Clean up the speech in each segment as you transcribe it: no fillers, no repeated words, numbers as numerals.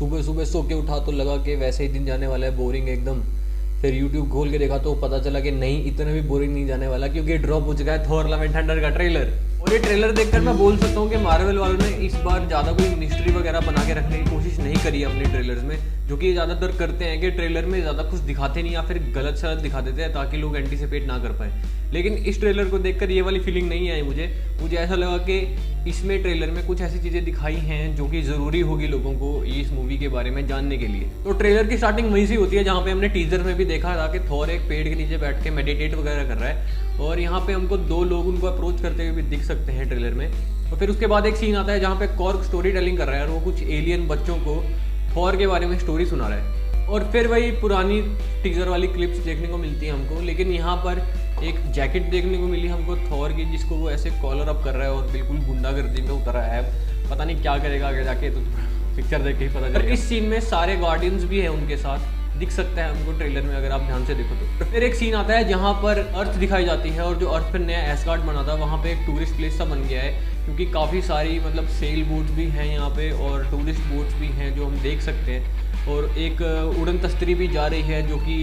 सुबह सुबह सो के उठा तो लगा कि वैसे ही दिन जाने वाला है, बोरिंग एकदम। फिर यूट्यूब खोल के देखा तो पता चला कि नहीं, इतना भी बोरिंग नहीं जाने वाला, क्योंकि ड्रॉप हो चुका है थॉर लव एंड थंडर का ट्रेलर। और ये ट्रेलर देखकर मैं बोल सकता हूँ कि मार्वल वालों ने इस बार ज़्यादा कोई मिस्ट्री वगैरह बना के रखने की कोशिश नहीं करी है अपने ट्रेलर्स में, जो कि ज़्यादातर करते हैं कि ट्रेलर में ज़्यादा कुछ दिखाते नहीं या फिर गलत सलत दिखा देते हैं ताकि लोग एंटिसिपेट ना कर पाए। लेकिन इस ट्रेलर को देखकर ये वाली फीलिंग नहीं आई मुझे ऐसा लगा कि इसमें ट्रेलर में कुछ ऐसी चीज़ें दिखाई हैं जो कि ज़रूरी होगी लोगों को इस मूवी के बारे में जानने के लिए। तो ट्रेलर की स्टार्टिंग वहीं से होती है जहाँ पे हमने टीजर में भी देखा था कि थॉर एक पेड़ के नीचे बैठ के मेडिटेट वगैरह कर रहा है, और यहाँ पे हमको दो लोग उनको अप्रोच करते हुए भी दिख सकते हैं ट्रेलर में। और फिर उसके बाद एक सीन आता है जहाँ पे कॉर्क स्टोरी टेलिंग कर रहा है और वो कुछ एलियन बच्चों को थॉर के बारे में स्टोरी सुना रहा है। और फिर वही पुरानी टीजर वाली क्लिप्स देखने को मिलती है हमको, लेकिन यहाँ पर एक जैकेट देखने को मिली हमको थॉर की, जिसको वो ऐसे कॉलर अप कर रहा है और बिल्कुल गुंडागर्दी में उतरा है। पता नहीं क्या करेगा आगे जाके, तो पिक्चर देख के ही पता चलेगा। इस सीन में सारे गार्डियंस भी हैं उनके साथ, दिख सकता है हमको ट्रेलर में अगर आप ध्यान से देखो तो। फिर एक सीन आता है जहाँ पर अर्थ दिखाई जाती है, और जो अर्थ पर नया एस्गार्ड बना था वहाँ पे एक टूरिस्ट प्लेस सा बन गया है, क्योंकि काफ़ी सारी मतलब सेल बोट्स भी हैं यहाँ पे और टूरिस्ट बोट्स भी हैं जो हम देख सकते हैं। और एक उड़न तस्तरी भी जा रही है जो कि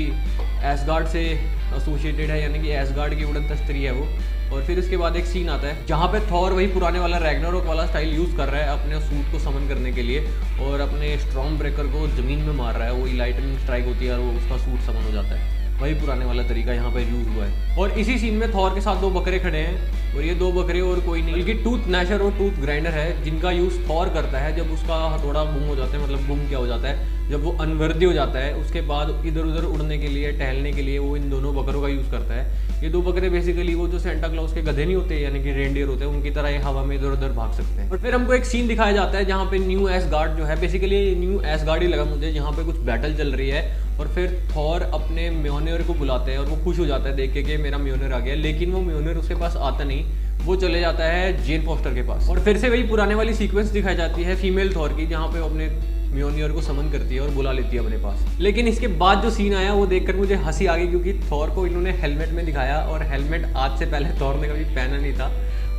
एस्गार्ड से एसोसिएटेड है, यानी कि एस्गार्ड की उड़न तस्तरी है वो। और फिर इसके बाद एक सीन आता है जहाँ पे थॉर वही पुराने वाला रैग्नारोक वाला स्टाइल यूज़ कर रहा है अपने सूट को समन करने के लिए, और अपने स्ट्रॉन्ग ब्रेकर को ज़मीन में मार रहा है। वही लाइटनिंग स्ट्राइक होती है और वो उसका सूट समन हो जाता है। वही पुराने वाला तरीका यहाँ पर यूज़ हुआ है। और इसी सीन में थॉर के साथ दो बकरे खड़े हैं, और ये दो बकरे और कोई नहीं बल्कि टूथ नैशर और टूथ ग्राइंडर है, जिनका यूज़ थॉर करता है जब उसका हथौड़ा गुम हो जाता है। मतलब गुम क्या हो जाता है, जब वो अनवर्दी हो जाता है, उसके बाद इधर उधर उड़ने के लिए, टहलने के लिए वो इन दोनों बकरों का यूज़ करता है। ये दो बकरे बेसिकली वो जो सेंटा क्लॉज के गधे नहीं होते, यानी कि रेनडियर होते हैं, उनकी तरह ये हवा में इधर उधर भाग सकते हैं। और फिर हमको एक सीन दिखाया जाता है जहाँ पे न्यू एस्गार्ड जो है, बेसिकली न्यू एस्गार्ड ही लगा मुझे, जहाँ पे कुछ बैटल चल रही है। और फिर थॉर अपने म्योनियर को बुलाते हैं और वो खुश हो जाता है देख के कि मेरा म्योनियर आ गया, लेकिन वो म्योनियर उसके पास आता नहीं, वो चले जाता है जेन फोस्टर के पास। और फिर से वही पुराने वाली सीक्वेंस दिखाई जाती है फीमेल थॉर की, जहाँ पे वो अपने म्योनियर को समन करती है और बुला लेती है अपने पास। लेकिन इसके बाद जो सीन आया वो देखकर मुझे हंसी आ गई, क्योंकि थॉर को इन्होंने हेलमेट में दिखाया, और हेलमेट आज से पहले थॉर ने कभी पहना नहीं था।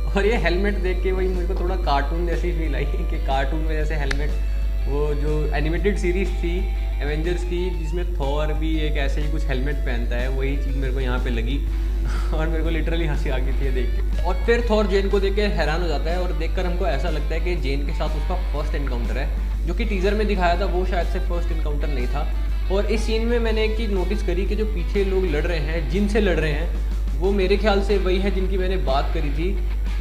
और ये हेलमेट देख के वही मेरे को थोड़ा कार्टून जैसी फील आई कि कार्टून में जैसे हेलमेट, वो जो एनिमेटेड सीरीज थी एवेंजर्स की जिसमें थॉर भी एक ऐसे ही कुछ हेलमेट पहनता है, वही चीज़ मेरे को यहाँ पे लगी और मेरे को लिटरली हंसी आ गई थी ये देख के। और फिर थॉर जेन को देख के हैरान हो जाता है, और देखकर हमको ऐसा लगता है कि जेन के साथ उसका फर्स्ट एनकाउंटर है, जो कि टीजर में दिखाया था वो शायद से फर्स्ट एनकाउंटर नहीं था। और इस सीन में मैंने एक चीज़ नोटिस करी कि जो पीछे लोग लड़ रहे हैं, जिनसे लड़ रहे हैं, वो मेरे ख्याल से वही है जिनकी मैंने बात करी थी,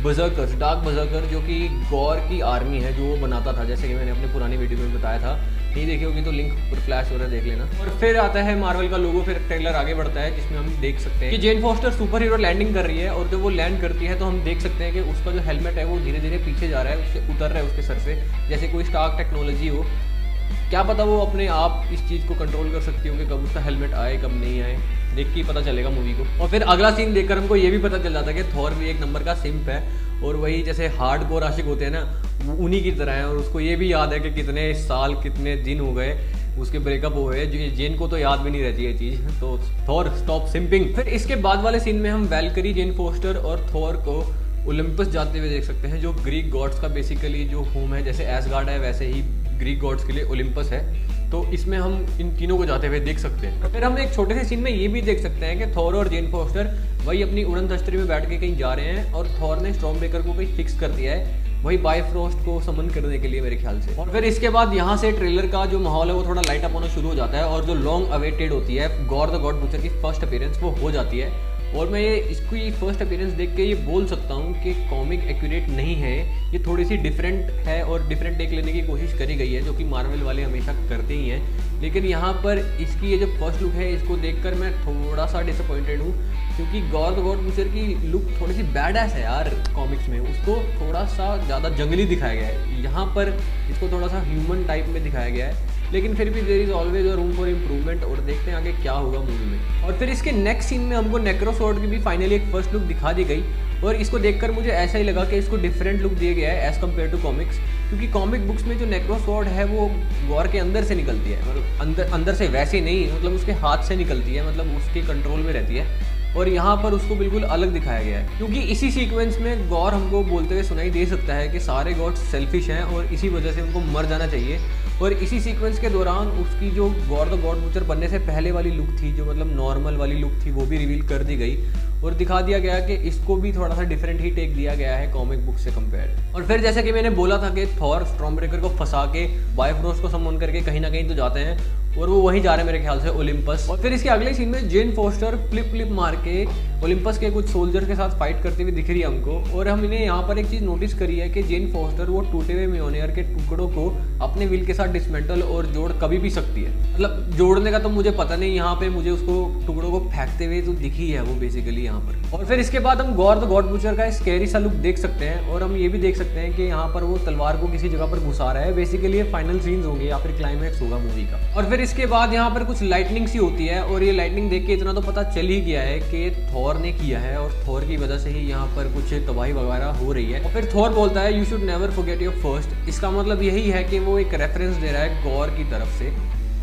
बजर्कर्स, डार्क बजर्कर, जो कि गॉर की आर्मी है जो वो बनाता था, जैसे कि मैंने अपने पुरानी वीडियो में बताया था। नहीं देखी होगी तो लिंक पर फ्लैश हो रहा है, देख लेना। और फिर आता है मार्वल का लोगो, फिर ट्रेलर आगे बढ़ता है जिसमें हम देख सकते हैं कि Jane Foster superhero landing कर रही है, और जब वो लैंड करती है तो हम देख सकते हैं कि उसका जो हेलमेट है वो धीरे धीरे पीछे जा रहा है, उससे उतर रहा है उसके सर से, जैसे कोई स्टार्क टेक्नोलॉजी हो। क्या पता वो अपने आप इस चीज़ को कंट्रोल कर सकती हो कि कब उसका हेलमेट आए कब नहीं आए, देख के ही पता चलेगा मूवी को। और फिर अगला सीन देखकर हमको ये भी पता चल जाता है कि थॉर भी एक नंबर का सिम्प है, और वही जैसे हार्ड कोर आशिक होते हैं ना, उन्हीं की तरह है। और उसको ये भी याद है कि कितने साल कितने दिन हो गए उसके ब्रेकअप हो गए, जो जेन को तो याद भी नहीं रहती है चीज़। तो थॉर स्टॉप सिम्पिंग। फिर इसके बाद वाले सीन में हम वैल्करी, जेन फोस्टर और थॉर को ओलंपस जाते हुए देख सकते हैं, जो ग्रीक गॉड्स का बेसिकली जो होम है। जैसे एस्गार्ड है वैसे ही ग्रीक गॉड्स के लिए ओलंपस है, तो इसमें हम इन तीनों को जाते हुए देख सकते हैं। फिर हम एक छोटे से सीन में ये भी देख सकते हैं कि थॉर और जेन फोस्टर वही अपनी उड़न तस्तरी में बैठ के कहीं जा रहे हैं, और थॉर ने स्टॉर्म ब्रेकर को कहीं फिक्स कर दिया है, वही बायफ्रोस्ट को समन करने के लिए मेरे ख्याल से। और फिर इसके बाद यहाँ से ट्रेलर का जो माहौल है वो थोड़ा लाइट अप होना शुरू हो जाता है, और जो लॉन्ग अवेटेड होती है गॉर द गॉड बुचर की फर्स्ट अपीयरेंस वो हो जाती है। और मैं ये इसकी फर्स्ट अपीयरेंस देख के ये बोल सकता हूँ कि कॉमिक एक्यूरेट नहीं है, ये थोड़ी सी डिफरेंट है और डिफरेंट टेक लेने की कोशिश करी गई है, जो कि मार्वल वाले हमेशा करते ही हैं। लेकिन यहाँ पर इसकी ये जो फर्स्ट लुक है, इसको देखकर मैं थोड़ा सा डिसअपॉइंटेड हूँ, क्योंकि गॉर द गॉड बुचर की लुक थोड़ी सी बैडएस है यार कॉमिक्स में, उसको थोड़ा सा ज़्यादा जंगली दिखाया गया है, यहाँ पर इसको थोड़ा सा ह्यूमन टाइप में दिखाया गया है। लेकिन फिर भी there is always a room for improvement, और देखते हैं आगे क्या होगा मूवी में। और फिर इसके नेक्स्ट सीन में हमको नेक्रोसॉर्ड की भी फाइनली एक फर्स्ट लुक दिखा दी गई, और इसको देखकर मुझे ऐसा ही लगा कि इसको डिफरेंट लुक दिया गया है एज़ कम्पेयर टू कॉमिक्स, क्योंकि कॉमिक बुक्स में जो नेक्रोसॉर्ड है वो गॉर के अंदर से निकलती है, मतलब अंदर से वैसे नहीं, मतलब उसके हाथ से निकलती है, मतलब उसके कंट्रोल में रहती है। और यहाँ पर उसको बिल्कुल अलग दिखाया गया है, क्योंकि इसी सीक्वेंस में गॉर हमको बोलते हुए सुनाई दे सकता है कि सारे गॉड्स सेल्फिश हैं और इसी वजह से उनको मर जाना चाहिए, और इसी सीक्वेंस के दौरान उसकी जो गॉर द गॉड बutcher बनने से पहले वाली लुक थी, जो मतलब नॉर्मल वाली लुक थी, वो भी रिवील कर दी गई और दिखा दिया गया कि इसको भी थोड़ा सा डिफरेंट ही टेक दिया गया है कॉमिक बुक से कंपेयर। और फिर जैसे कि मैंने बोला था कि थॉर स्टॉर्मब्रेकर को फंसा के बाइफरोस्ट को समन करके कहीं ना कहीं तो जाते हैं और वो वहीं जा रहे हैं मेरे ख्याल से, ओलिम्पस। और फिर इसके अगले सीन में जेन फोस्टर फ्लिप मार के ओलिम्पस के कुछ सोल्जर के साथ फाइट करते हुए दिख रही है हमको। और हम इन्हें यहाँ पर एक चीज़ नोटिस करी है कि जेन फोस्टर वो टूटे हुए म्योनियर के टुकड़ों को अपने विल के साथ डिसमेंटल और जोड़ कभी भी सकती है। मतलब जोड़ने का तो मुझे पता नहीं, यहाँ पे मुझे उसको टुकड़ों को फेंकते हुए तो दिखी है वो बेसिकली यहाँ पर। और फिर इसके बाद हम गॉर द गॉड बutcher का स्कैरी सा लुक देख सकते हैं और हम ये भी देख सकते हैं कि यहाँ पर वो तलवार को किसी जगह पर घुसा रहा है। बेसिकली ये फाइनल सीन्स होंगे या फिर क्लाइमैक्स होगा मूवी का। और फिर इसके बाद यहाँ पर कुछ लाइटनिंग सी होती है और ये लाइटनिंग देख के इतना तो पता चल ही गया है कि थॉर ने किया है और थॉर की वजह से ही यहाँ पर कुछ तबाही वगैरह हो रही है। और फिर थॉर बोलता है you should never forget your first. इसका मतलब यही है कि वो एक रेफरेंस दे रहा है गॉर की तरफ से,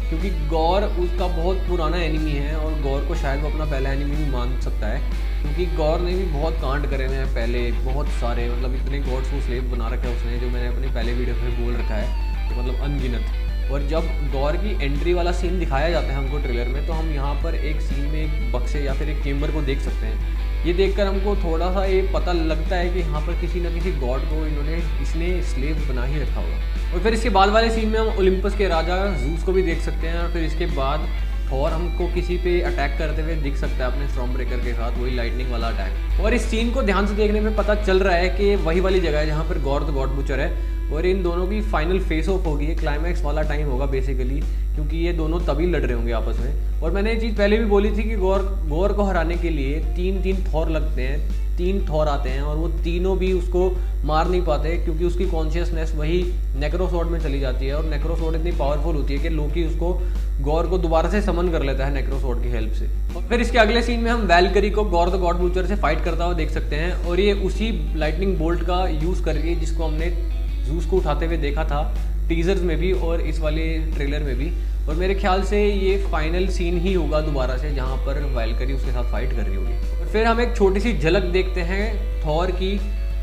क्योंकि गॉर उसका बहुत पुराना एनिमी है और गॉर को शायद वो अपना पहला एनिमी भी मान सकता है, क्योंकि गॉर ने भी बहुत कांड करे हुए हैं पहले, बहुत सारे, मतलब इतने गॉड्स को स्लेव बना रखा है उसने, जो मैंने अपने पहले वीडियो में बोल रखा है, तो मतलब अनगिनत। और जब गॉर की एंट्री वाला सीन दिखाया जाता है हमको ट्रेलर में, तो हम यहाँ पर एक सीन में एक बक्से या फिर एक चेम्बर को देख सकते हैं। ये देखकर हमको थोड़ा सा ये पता लगता है कि यहाँ पर किसी न किसी गॉड को इसने स्लेव बना ही रखा होगा। और फिर इसके बाद वाले सीन में हम ओलिम्पस के राजा ज़ूस को भी देख सकते हैं। और फिर इसके बाद थॉर हमको किसी पे अटैक करते हुए दिख सकता है अपने स्टॉर्मब्रेकर के साथ, वही लाइटनिंग वाला अटैक। और इस सीन को ध्यान से देखने में पता चल रहा है कि वही वाली जगह है जहाँ पर गॉर द गॉड बutcher है और इन दोनों की फाइनल फेस ऑफ होगी, क्लाइमैक्स वाला टाइम होगा बेसिकली, क्योंकि ये दोनों तभी लड़ रहे होंगे आपस में। और मैंने ये चीज़ पहले भी बोली थी कि गॉर को हराने के लिए तीन थॉर लगते हैं, 3 थॉर आते हैं और वो तीनों भी उसको मार नहीं पाते, क्योंकि उसकी कॉन्शियसनेस वही नेक्रोसोर्ड में चली जाती है और नेक्रोसोर्ड इतनी पावरफुल होती है कि लोकी उसको गॉर को दोबारा से समन कर लेता है नेक्रोसोर्ड की हेल्प से। और फिर इसके अगले सीन में हम वैलकरी को गॉर द गॉड बutcher से फाइट करता हुआ देख सकते हैं और ये उसी लाइटनिंग बोल्ट का यूज़ करके जिसको हमने जूस को उठाते हुए देखा था टीजर्स में भी और इस वाले ट्रेलर में भी। और मेरे ख्याल से ये फाइनल सीन ही होगा दोबारा से जहाँ पर वैलकरी उसके साथ फाइट कर रही होगी। और फिर हम एक छोटी सी झलक देखते हैं थॉर की,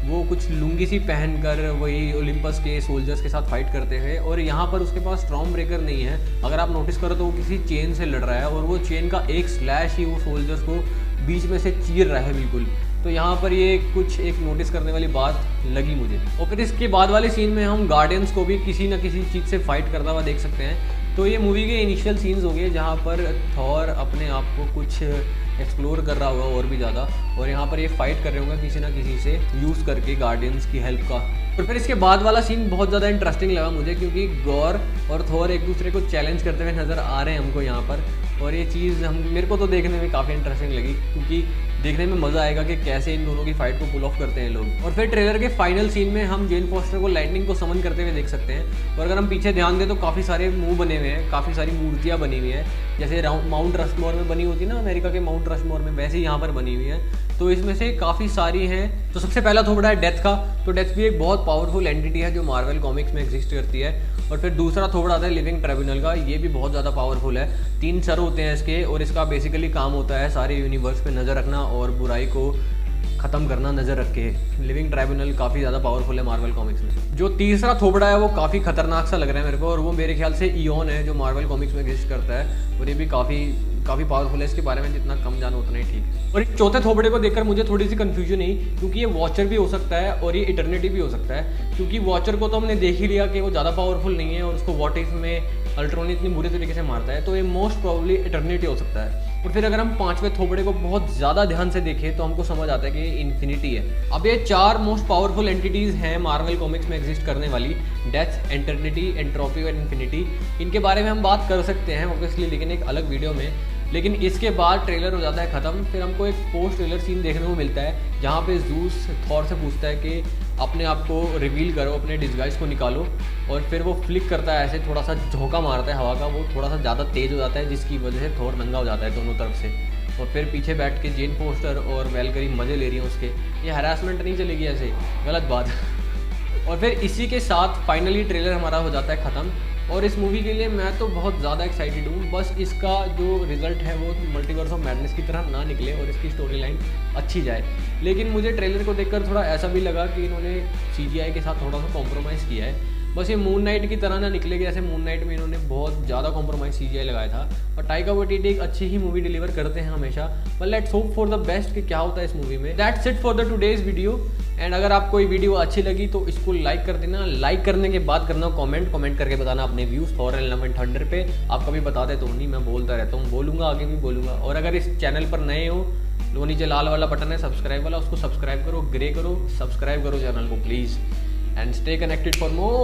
वो कुछ लुंगी सी पहनकर वही ओलिम्पस के सोल्जर्स के साथ फाइट करते हैं और यहाँ पर उसके पास स्टॉर्मब्रेकर नहीं है। अगर आप नोटिस करो तो वो किसी चेन से लड़ रहा है और वो चेन का एक स्लैश ही वो सोल्जर्स को बीच में से चीर रहा है बिल्कुल। तो यहाँ पर ये कुछ एक नोटिस करने वाली बात लगी मुझे। और फिर इसके बाद वाले सीन में हम गार्डियंस को भी किसी न किसी चीज़ से फाइट करता हुआ देख सकते हैं। तो ये मूवी के इनिशियल सीन्स हो गए जहाँ पर थॉर अपने आप को कुछ एक्सप्लोर कर रहा होगा और भी ज़्यादा, और यहाँ पर ये फाइट कर रहे होंगे किसी ना किसी से यूज़ करके गार्डियंस की हेल्प का। और फिर इसके बाद वाला सीन बहुत ज़्यादा इंटरेस्टिंग लगा मुझे, क्योंकि गॉर और थॉर एक दूसरे को चैलेंज करते हुए नज़र आ रहे हैं हमको यहाँ पर। और ये चीज़ मेरे को तो देखने में काफ़ी इंटरेस्टिंग लगी, क्योंकि देखने में मज़ा आएगा कि कैसे इन दोनों की फाइट को पुल ऑफ करते हैं लोग। और फिर ट्रेलर के फाइनल सीन में हम जेन फोस्टर को लाइटनिंग को समन करते हुए देख सकते हैं। और अगर हम पीछे ध्यान दें तो काफ़ी सारे मुंह बने हुए हैं, काफ़ी सारी मूर्तियाँ बनी हुई हैं, जैसे माउंट रशमोर में बनी होती है ना अमेरिका के माउंट रशमोर में, वैसे ही यहाँ पर बनी हुई है। तो इसमें से काफ़ी सारी हैं। तो सबसे पहला थोबड़ा है डेथ का। तो डेथ भी एक बहुत पावरफुल एंटिटी है जो मार्वल कॉमिक्स में एग्जिस्ट करती है। और फिर दूसरा थोबड़ा आता है लिविंग ट्रिब्यूनल का। ये भी बहुत ज़्यादा पावरफुल है, 3 सर होते हैं इसके और इसका बेसिकली काम होता है सारे यूनिवर्स पे नज़र रखना और बुराई को ख़त्म करना नज़र रख के। लिविंग ट्रिब्यूनल काफ़ी ज़्यादा पावरफुल है मार्वल कॉमिक्स में। जो तीसरा थोबड़ा है वो काफ़ी खतरनाक सा लग रहा है मेरे को, और वो मेरे ख्याल से इयॉन है जो मार्वल कॉमिक्स में एग्जिस्ट करता है, और ये भी काफ़ी पावरफुल है। इसके बारे में जितना कम जानो उतना ही ठीक है। और एक चौथे थोबड़े को देखकर मुझे थोड़ी सी कन्फ्यूजन हुई, क्योंकि ये वॉचर भी हो सकता है और ये इटर्निटी भी हो सकता है। क्योंकि वॉचर को तो हमने देख ही लिया कि वो ज़्यादा पावरफुल नहीं है और उसको व्हाट इफ में अल्ट्रॉन इतनी बुरे तरीके से मारता है, तो ये मोस्ट प्रोबेबली इटर्निटी हो सकता है। और फिर अगर हम 5वें थोबड़े को बहुत ज़्यादा ध्यान से देखें तो हमको समझ आता है कि ये इन्फिनिटी है। अब ये 4 मोस्ट पावरफुल एंटिटीज़ हैं मार्वल कॉमिक्स में एग्जिस्ट करने वाली, डेथ, एटर्निटी, एंट्रोपी और इन्फिनिटी। इनके बारे में हम बात कर सकते हैं ऑब्वियसली, लेकिन एक अलग वीडियो में। लेकिन इसके बाद ट्रेलर हो जाता है ख़त्म, फिर हमको एक पोस्ट ट्रेलर सीन देखने को मिलता है जहाँ पे ज़ूस थॉर से पूछता है कि अपने आप को रिवील करो, अपने डिस्गाइज को निकालो, और फिर वो फ्लिक करता है ऐसे, थोड़ा सा झोंका मारता है हवा का, वो थोड़ा सा ज़्यादा तेज़ हो जाता है जिसकी वजह से थॉर नंगा हो जाता है दोनों तरफ से। और फिर पीछे बैठ के जेन फोस्टर और वैलकरी मज़े ले रही हैं उसके। ये हरासमेंट नहीं चलेगी ऐसे, गलत बात। और फिर इसी के साथ फाइनली ट्रेलर हमारा हो जाता है ख़त्म। और इस मूवी के लिए मैं तो बहुत ज़्यादा एक्साइटेड हूँ, बस इसका जो रिज़ल्ट है वो मल्टीवर्स ऑफ मैडनेस की तरह ना निकले और इसकी स्टोरी लाइन अच्छी जाए। लेकिन मुझे ट्रेलर को देखकर थोड़ा ऐसा भी लगा कि इन्होंने CGI के साथ थोड़ा सा कॉम्प्रोमाइज़ किया है। बस ये मून नाइट की तरह ना निकलेगी, जैसे मून नाइट में इन्होंने बहुत ज़्यादा कॉम्प्रोमाइज CGI लगाया था। और टाइका वाइटिटी एक अच्छी ही मूवी डिलीवर करते हैं हमेशा, पर let's hope for the best कि क्या होता है इस मूवी में। That's it for the today's video. And अगर आपको ये वीडियो अच्छी लगी तो इसको लाइक कर देना। लाइक करने के बाद करना कमेंट करके बताना अपने views Thor and love and thunder पे। आप कभी बताते तो नहीं, मैं बोलता रहता हूँ, बोलूँगा, आगे भी बोलूँगा। और अगर इस चैनल पर नए हो, वो नीचे लाल वाला बटन है सब्सक्राइब वाला, उसको सब्सक्राइब करो, ग्रे करो, सब्सक्राइब करो चैनल को please. And stay connected for more.